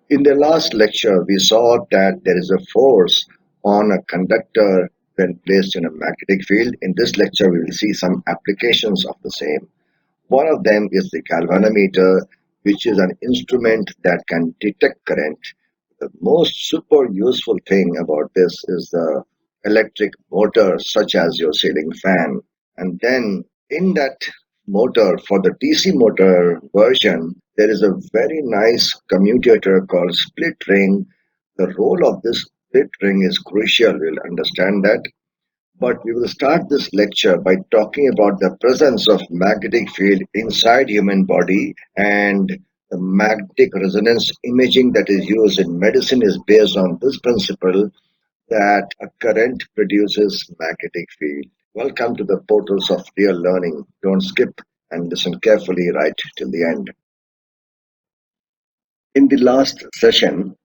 In the last lecture, we saw that there is a force on a conductor when placed in a magnetic field. In this lecture, we will see some applications of the same. One of them is the galvanometer, which is an instrument that can detect current. The most super useful thing about this is the electric motor, such as your ceiling fan. And then in that motor, for the DC motor version, there is a very nice commutator called split ring. The role of this split ring is crucial. We'll understand that. But we will start this lecture by talking about the presence of magnetic field inside human body, and the magnetic resonance imaging that is used in medicine is based on this principle that a current produces magnetic field. Welcome to the portals of real learning. Don't skip and listen carefully right till the end. In the last session,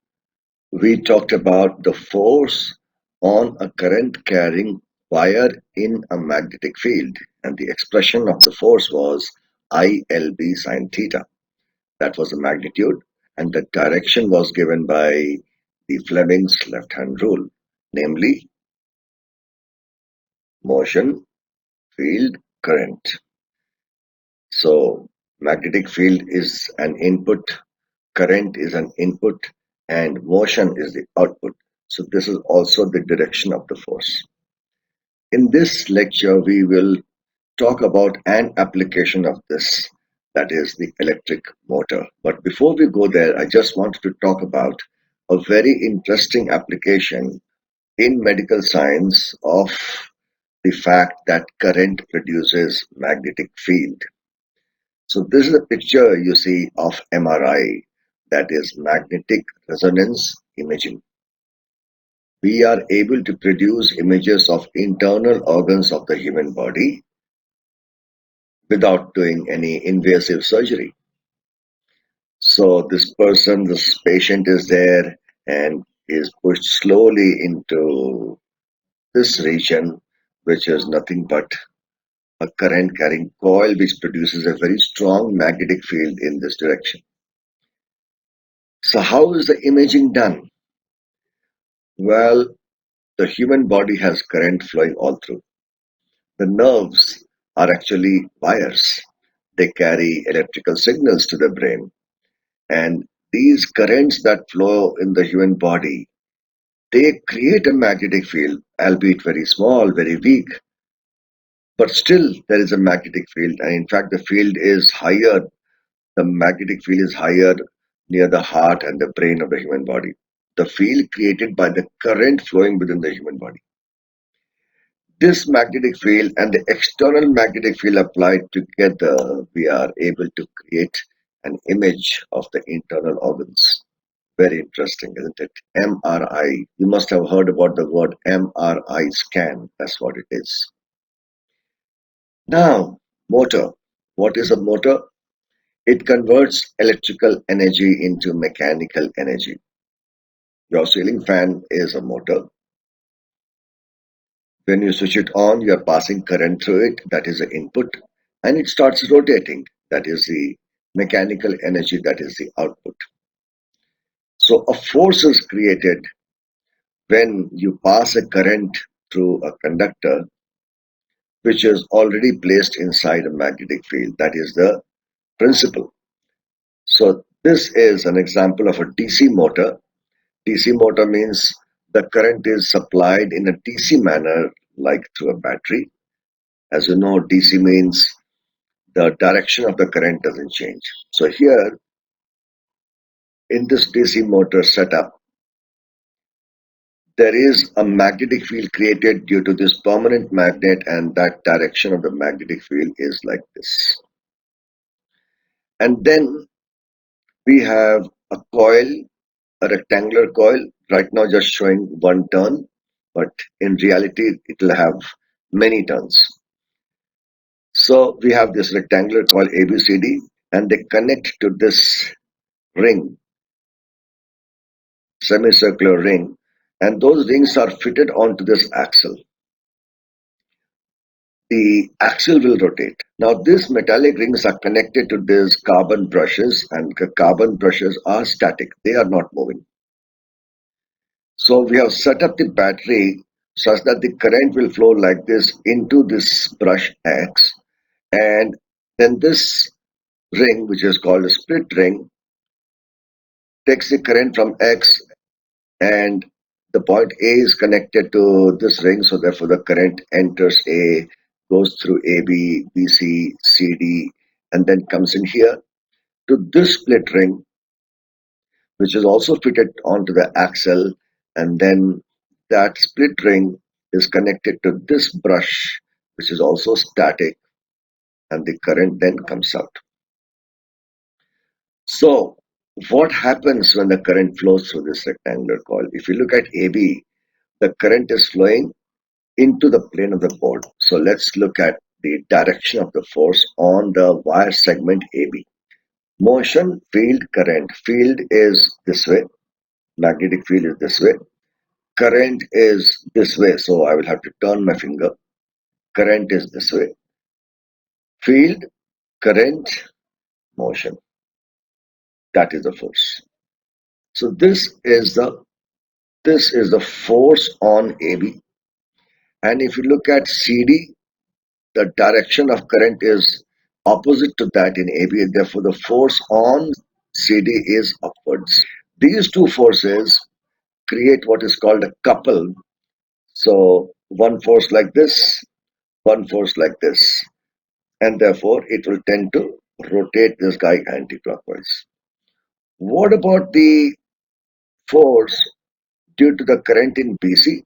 we talked about the force on a current carrying wire in a magnetic field, and the expression of the force was ILB sine theta. That was the magnitude, and the direction was given by the Fleming's left-hand rule, namely motion, field, current. So magnetic field is an input, current is an input, and motion is the output. So this is also the direction of the force. In this lecture, we will talk about an application of this, that is the electric motor. But before we go there, I just wanted to talk about a very interesting application in medical science of the fact that current produces magnetic field. So this is a picture you see of MRI, that is magnetic resonance imaging. We are able to produce images of internal organs of the human body without doing any invasive surgery. So this patient is there and is pushed slowly into this region, which is nothing but a current carrying coil, which produces a very strong magnetic field in this direction. So how is the imaging done? Well, the human body has current flowing all through. The nerves are actually wires. They carry electrical signals to the brain. And these currents that flow in the human body, they create a magnetic field, albeit very small, very weak. But still, there is a magnetic field. And in fact, the field is higher. The magnetic field is higher near the heart and the brain of the human body. The field created by the current flowing within the human body. This magnetic field and the external magnetic field applied together, we are able to create an image of the internal organs. Very interesting, isn't it? MRI. You must have heard about the word MRI scan. That's what it is. Now, motor. What is a motor? It converts electrical energy into mechanical energy. Your ceiling fan is a motor. When you switch it on, you are passing current through it, that is the input, and it starts rotating, that is the mechanical energy, that is the output. So a force is created when you pass a current through a conductor which is already placed inside a magnetic field. That is the principle. So this is an example of a DC motor. DC motor means the current is supplied in a DC manner, like through a battery. As you know, DC means the direction of the current doesn't change. So here, in this DC motor setup, there is a magnetic field created due to this permanent magnet, and that direction of the magnetic field is like this. And then we have a coil, a rectangular coil, right now just showing one turn, but in reality, it will have many turns. So we have this rectangular coil ABCD, and they connect to this ring, semicircular ring, and those rings are fitted onto this axle. the axle will rotate. Now these metallic rings are connected to these carbon brushes, and the carbon brushes are static. They are not moving. So we have set up the battery such that the current will flow like this into this brush X, and then this ring, which is called a split ring, takes the current from X, and the point A is connected to this ring, so therefore the current enters A, goes through AB, BC, CD, and then comes in here to this split ring, which is also fitted onto the axle, and then that split ring is connected to this brush, which is also static, and the current then comes out. So what happens when the current flows through this rectangular coil? If you look at AB, the current is flowing into the plane of the board. So let's look at the direction of the force on the wire segment AB. Motion, field, current. Field is this way. Magnetic field is this way. Current is this way. So I will have to turn my finger. Current is this way. Field, current, motion. That is the force. So this is the force on AB. And if you look at CD, the direction of current is opposite to that in AB. Therefore, the force on CD is upwards. These two forces create what is called a couple. So one force like this, one force like this, and therefore it will tend to rotate this guy anti-clockwise. What about the force due to the current in BC?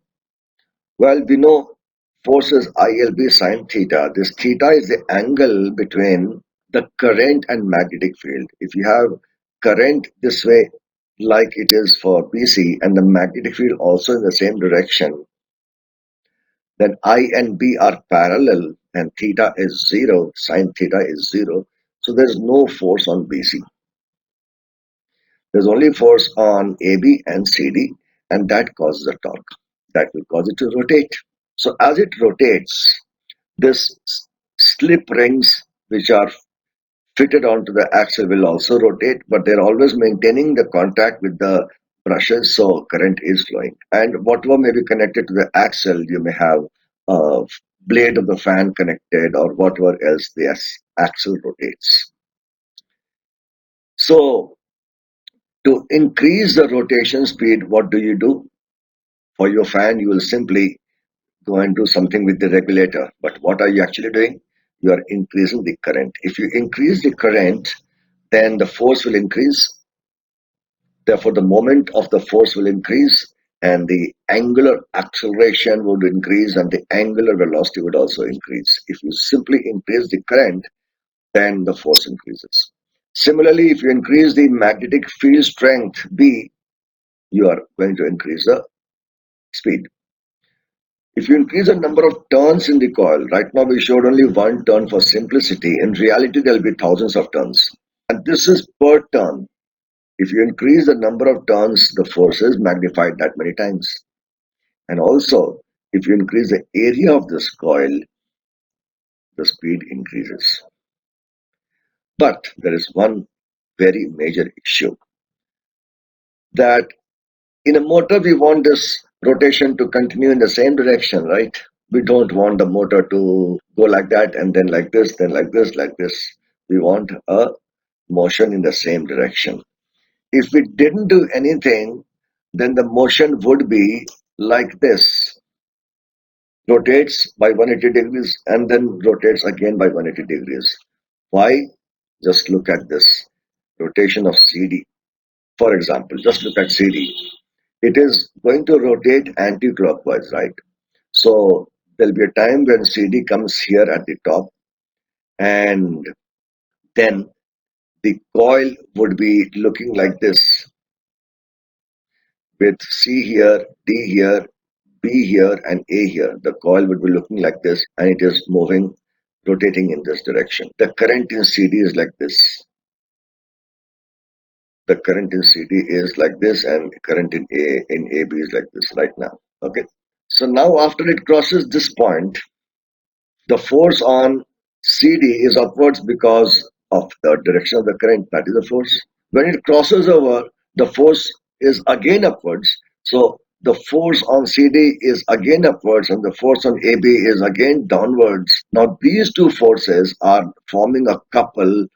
Well, we know force is ILB sine theta. This theta is the angle between the current and magnetic field. If you have current this way, like it is for BC, and the magnetic field also in the same direction, then I and B are parallel, and theta is 0, sine theta is 0. So there's no force on BC. There's only force on AB and CD, and that causes a torque. That will cause it to rotate. So as it rotates, this slip rings which are fitted onto the axle will also rotate, but they're always maintaining the contact with the brushes, so current is flowing. And whatever may be connected to the axle, you may have a blade of the fan connected or whatever else the axle rotates. So to increase the rotation speed, what do? For your fan, you will simply go and do something with the regulator. But what are you actually doing? You are increasing the current. If you increase the current, then the force will increase. Therefore, the moment of the force will increase, and the angular acceleration would increase, and the angular velocity would also increase. If you simply increase the current, then the force increases. Similarly, if you increase the magnetic field strength B, you are going to increase the speed. If you increase the number of turns in the coil, right now we showed only one turn for simplicity. In reality, there will be thousands of turns. And this is per turn. If you increase the number of turns, the force is magnified that many times. And also, if you increase the area of this coil, the speed increases. But there is one very major issue that in a motor, we want this rotation to continue in the same direction, right? We don't want the motor to go like that and then like this, then like this, like this. We want a motion in the same direction. If we didn't do anything, then the motion would be like this. Rotates by 180 degrees and then rotates again by 180 degrees. Why? Just look at this rotation of CD. For example, just look at CD. It is going to rotate anti-clockwise, right? So there'll be a time when CD comes here at the top, and then the coil would be looking like this with C here, D here, B here, and A here. The coil would be looking like this, and it is moving, rotating in this direction. The current in CD is like this. The current in CD is like this, and current in AB is like this right now. Okay. So now after it crosses this point, The force on CD is upwards because of the direction of the current, that is the force. When it crosses over, the force is again upwards. So the force on CD is again upwards and the force on AB is again downwards. Now these two forces are forming a couple,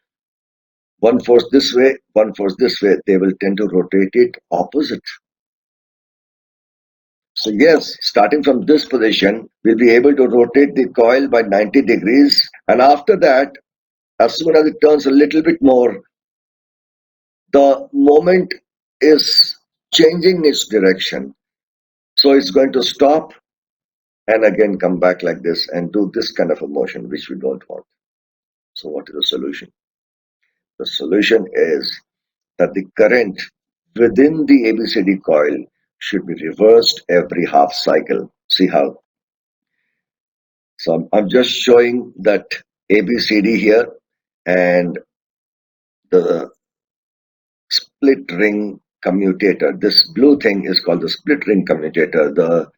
one force this way, one force this way. They will tend to rotate it opposite. So yes, starting from this position, we'll be able to rotate the coil by 90 degrees. And after that, as soon as it turns a little bit more, the moment is changing its direction. So it's going to stop and again come back like this and do this kind of a motion, which we don't want. So what is the solution? The solution is that the current within the ABCD coil should be reversed every half cycle. See how? So I'm just showing that ABCD here and the split ring commutator. This blue thing is called the split ring commutator. The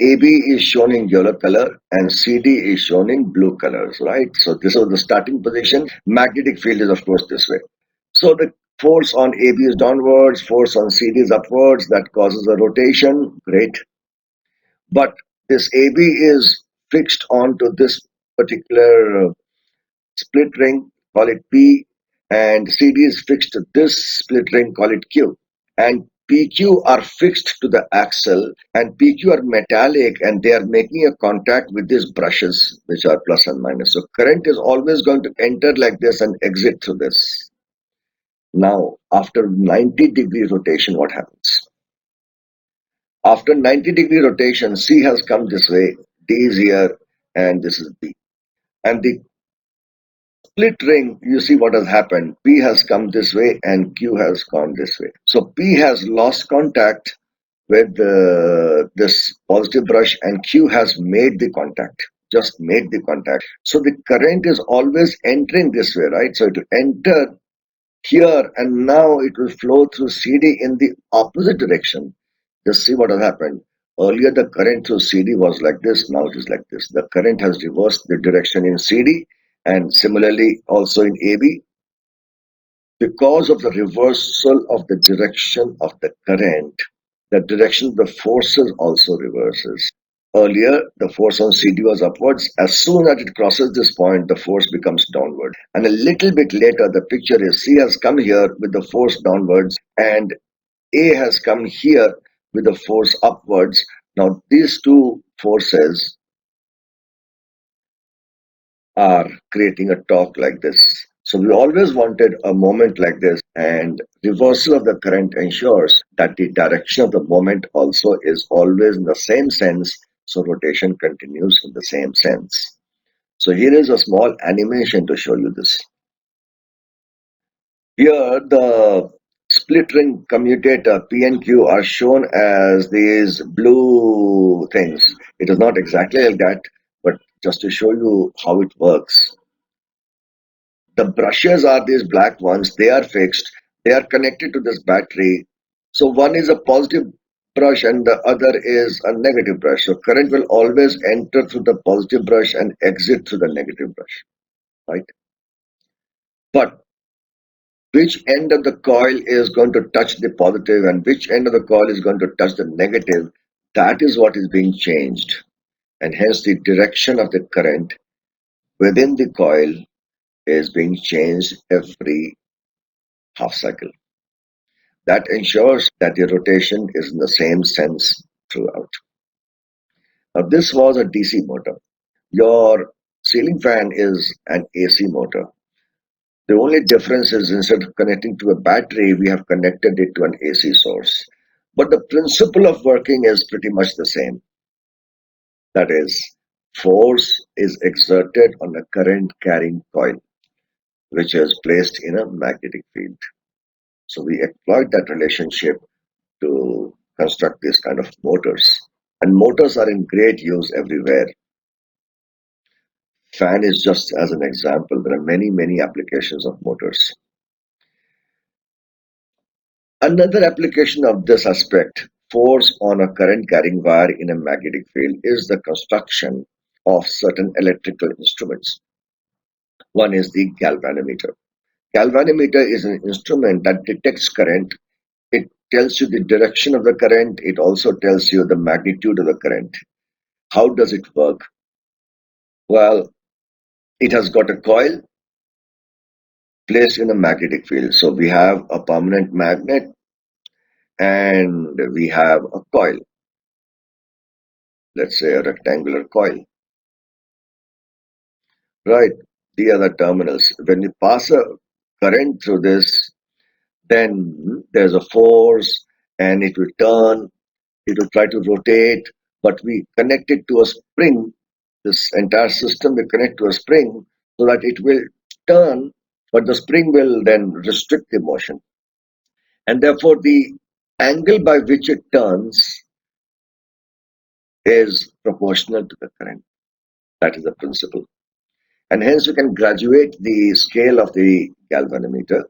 AB is shown in yellow color and CD is shown in blue colors, right? So this is the starting position. Magnetic field is of course this way. So the force on AB is downwards, force on CD is upwards. That causes a rotation. Great. But this AB is fixed onto this particular split ring, call it P, and CD is fixed to this split ring, call it Q. And PQ are fixed to the axle, and PQ are metallic, and they are making a contact with these brushes, which are plus and minus. So current is always going to enter like this and exit through this. Now, after 90-degree rotation, what happens? After 90-degree rotation, C has come this way, D is here, and this is B. And the split ring, you see what has happened. P has come this way and Q has gone this way. So P has lost contact with this positive brush and Q has made the contact, just made the contact. So the current is always entering this way, right? So it will enter here and now it will flow through CD in the opposite direction. Just see what has happened. Earlier the current through CD was like this, now it is like this. The current has reversed the direction in CD and similarly also in AB. Because of the reversal of the direction of the current, the direction of the forces also reverses. Earlier, the force on CD was upwards. As soon as it crosses this point, the force becomes downward. And a little bit later, the picture is C has come here with the force downwards and A has come here with the force upwards. Now, these two forces are creating a torque like this. So we always wanted a moment like this, and reversal of the current ensures that the direction of the moment also is always in the same sense, so rotation continues in the same sense. So here is a small animation to show you this. Here the split ring commutator P and Q are shown as these blue things. It is not exactly like that, but just to show you how it works. The brushes are these black ones, they are fixed, they are connected to this battery. So one is a positive brush and the other is a negative brush. So current will always enter through the positive brush and exit through the negative brush, right? But which end of the coil is going to touch the positive and which end of the coil is going to touch the negative, that is what is being changed. And hence the direction of the current within the coil is being changed every half cycle. That ensures that the rotation is in the same sense throughout. Now this was a DC motor. Your ceiling fan is an AC motor. The only difference is instead of connecting to a battery, we have connected it to an AC source. But the principle of working is pretty much the same. That is, force is exerted on a current carrying coil, which is placed in a magnetic field. So we exploit that relationship to construct these kind of motors. And motors are in great use everywhere. Fan is just as an example. There are many, many applications of motors. Another application of this aspect, force on a current carrying wire in a magnetic field, is the construction of certain electrical instruments. One is the galvanometer. Galvanometer is an instrument that detects current. It tells you the direction of the current. It also tells you the magnitude of the current. How does it work? Well, it has got a coil placed in a magnetic field. So we have a permanent magnet and we have a coil, let's say a rectangular coil, right? The other terminals. When we pass a current through this, then there's a force and it will turn, it will try to rotate, but we connect it to a spring. This entire system will connect to a spring so that it will turn, but the spring will then restrict the motion. And therefore, the angle by which it turns is proportional to the current. That is the principle. And hence, you can graduate the scale of the galvanometer.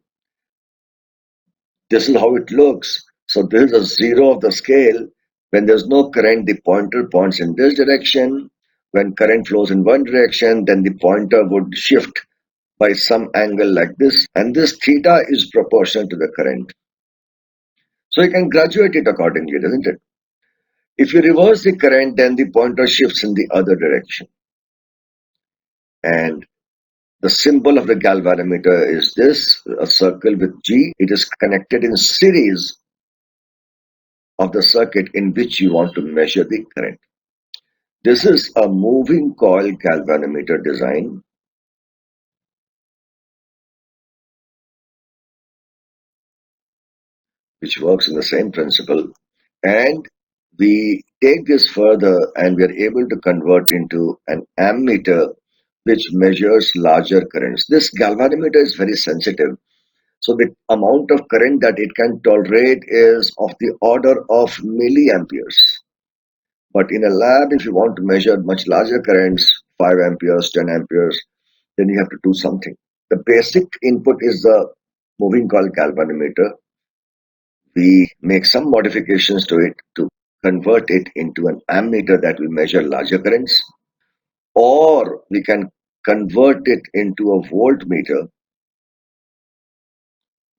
This is how it looks. So, this is a zero of the scale. When there's no current, the pointer points in this direction. When current flows in one direction, then the pointer would shift by some angle like this. And this theta is proportional to the current. So, you can graduate it accordingly, doesn't it? If you reverse the current, then the pointer shifts in the other direction. And the symbol of the galvanometer is this, a circle with G. It is connected in series of the circuit in which you want to measure the current. This is a moving coil galvanometer design, which works in the same principle. And we take this further and we are able to convert into an ammeter which measures larger currents. This galvanometer is very sensitive. So the amount of current that it can tolerate is of the order of milliamperes. But in a lab, if you want to measure much larger currents, 5 amperes, 10 amperes, then you have to do something. The basic input is the moving coil galvanometer. We make some modifications to it to convert it into an ammeter that will measure larger currents, or we can convert it into a voltmeter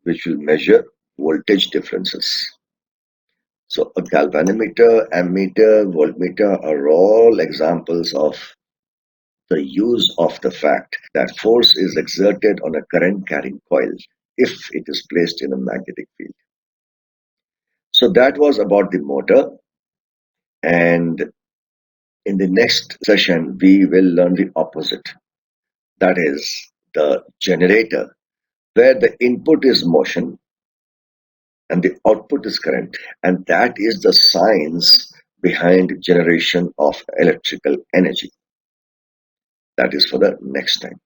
which will measure voltage differences. So a galvanometer, ammeter, voltmeter are all examples of the use of the fact that force is exerted on a current carrying coil if it is placed in a magnetic field. So that was about the motor, and in the next session we will learn the opposite. That is the generator, where the input is motion and the output is current, and that is the science behind generation of electrical energy. That is for the next time.